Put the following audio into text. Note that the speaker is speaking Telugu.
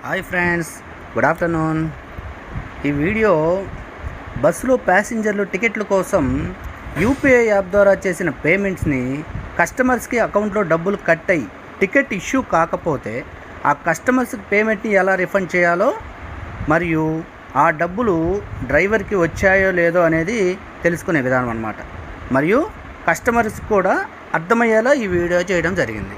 Hi friends, good afternoon. ఈ వీడియో బస్సులో ప్యాసింజర్లు టికెట్ల కోసం యూపీఐ యాప్ ద్వారా చేసిన పేమెంట్స్ని కస్టమర్స్కి అకౌంట్లో డబ్బులు కట్ అయ్యి టికెట్ ఇష్యూ కాకపోతే ఆ కస్టమర్స్కి పేమెంట్ని ఎలా రిఫండ్ చేయాలో మరియు ఆ డబ్బులు డ్రైవర్కి వచ్చాయో లేదో అనేది తెలుసుకునే విధానం అన్నమాట. మరియు కస్టమర్స్కి కూడా అర్థమయ్యేలా ఈ వీడియో చేయడం జరిగింది.